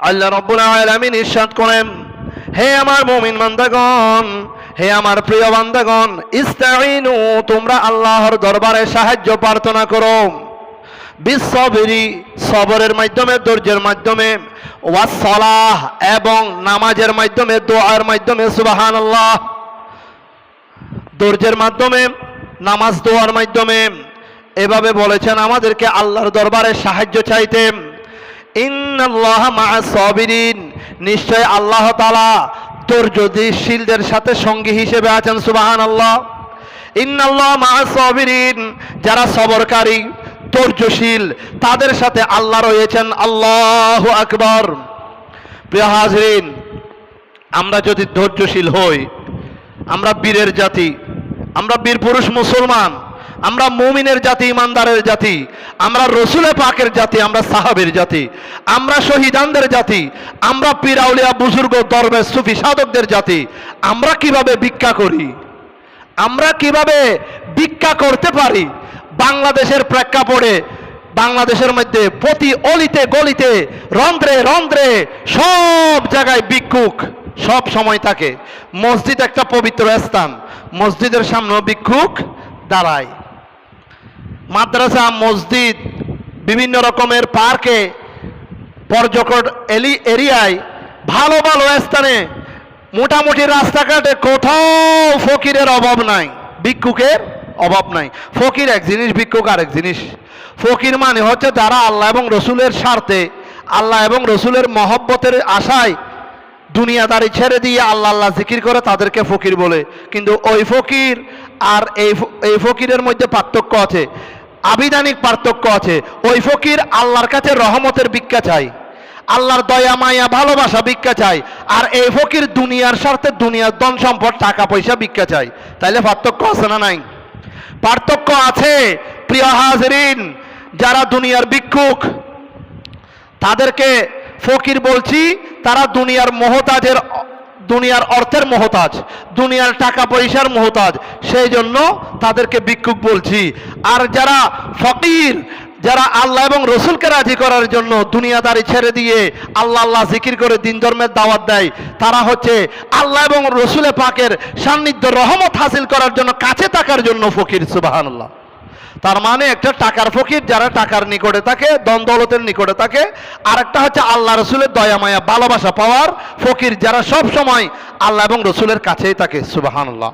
আল্লাহ রাব্বুল আলামিন ইরশাদ করেন, হে আমার মুমিন বান্দাগণ, হে আমার প্রিয় বান্দাগণ, ইস্তাঈনু, তোমরা আল্লাহর দরবারে সাহায্য প্রার্থনা করো, বিসসবরি, সবরের মাধ্যমে, ধৈর্যের মাধ্যমে, ওয়াসসালাহ, এবং নামাজের মাধ্যমে, দোয়ার মাধ্যমে। সুবহানাল্লাহ। ধৈর্যের মাধ্যমে, নামাজ, দোয়ার মাধ্যমে। এভাবে বলেছেন আমাদেরকে আল্লাহর দরবারে সাহায্য চাইতে। ইন্নাল্লাহা মা'আস সাবিরিন, নিশ্চয় আল্লাহ তাআলা ধৈর্যশীলদের সাথে সঙ্গী হিসেবে আছেন। সুবহানাল্লাহ। ইন্নাল্লাহা মা'আস সাবিরিন, যারা সবরকারী, ধৈর্যশীল, তাদের সাথে আল্লাহ রয়েছেন। আল্লাহু আকবার। প্রিয় হাজরিন, আমরা যদি ধৈর্যশীল হই, আমরা বীরের জাতি, আমরা বীর পুরুষ মুসলমান, আমরা মুমিনের জাতি, ইমানদারের জাতি, আমরা রসুলে পাকের জাতি, আমরা সাহাবীর জাতি, আমরা শহীদানদের জাতি, আমরা পীর আউলিয়া বুজুর্গ দরবেশ সুফি সাধকদের জাতি। আমরা কিভাবে ভিক্ষা করি, আমরা কিভাবে ভিক্ষা করতে পারি? বাংলাদেশের প্রেক্ষাপটে, বাংলাদেশের মধ্যে প্রতি অলিতে গলিতে, রন্ধ্রে রন্ধ্রে, সব জায়গায় ভিক্ষুক সব সময় থাকে। মসজিদ একটা পবিত্র স্থান, মসজিদের সামনেও ভিক্ষুক দাঁড়ায়। মাদ্রাসা, মসজিদ, বিভিন্ন রকমের পার্কে, পর্যটন এরিয়ায়, ভালো ভালো স্থানে, মোটামুটি রাস্তাঘাটে কোথাও ফকিরের অভাব নাই, ভিক্ষুকের অভাব নাই। ফকির এক জিনিস, ভিক্ষুক আরেক জিনিস। ফকির মানে হচ্ছে যারা আল্লাহ এবং রসুলের স্বার্থে, আল্লাহ এবং রসুলের মহব্বতের আশায় দুনিয়াদারি ছেড়ে দিয়ে আল্লাহ আল্লাহ জিকির করে, তাদেরকে ফকির বলে। কিন্তু ওই ফকির আর এই ফকিরের মধ্যে পার্থক্য আছে, আবিধানিক পার্থক্য আছে। ওই ফকির আল্লাহর কাছে রহমতের ভিক্ষা চাই, আল্লাহর দয়া মায়া ভালোবাসা ভিক্ষা চাই। আর এই ফকির দুনিয়ার স্বার্থে, দুনিয়ার ধন সম্পদ, টাকা পয়সা ভিক্ষা চাই। তাইলে পার্থক্য আছে না নাই? পার্থক্য আছে। প্রিয় হাজরিন, যারা দুনিয়ার ভিক্ষুক, তাদেরকে ফকির বলছি, তারা দুনিয়ার মোহতাজের, দুনিয়ার অর্থের মোহতাজ, দুনিয়ার টাকা পয়সার মোহতাজ, সেই জন্য তাদেরকে ভিক্ষুক বলছি। আর যারা ফকির, যারা আল্লাহ এবং রসুলকে রাজি করার জন্য দুনিয়াদারি ছেড়ে দিয়ে আল্লাহ আল্লাহ জিকির করে দিন ধর্মের দাওয়াত দেয়, তারা হচ্ছে আল্লাহ এবং রসুলে পাকের সান্নিধ্য, রহমত হাসিল করার জন্য, কাছে থাকার জন্য ফকির। সুবহানাল্লাহ। তার মানে একটা টাকার ফকির, যারা টাকার নিকটে থাকে, ধন দৌলতের নিকটে থাকে। আর একটা হচ্ছে আল্লাহ রসুলের দয়া মায়া ভালোবাসা পাওয়ার ফকির, যারা সব সময় আল্লাহ এবং রসুলের কাছেই থাকে। সুবহানাল্লাহ।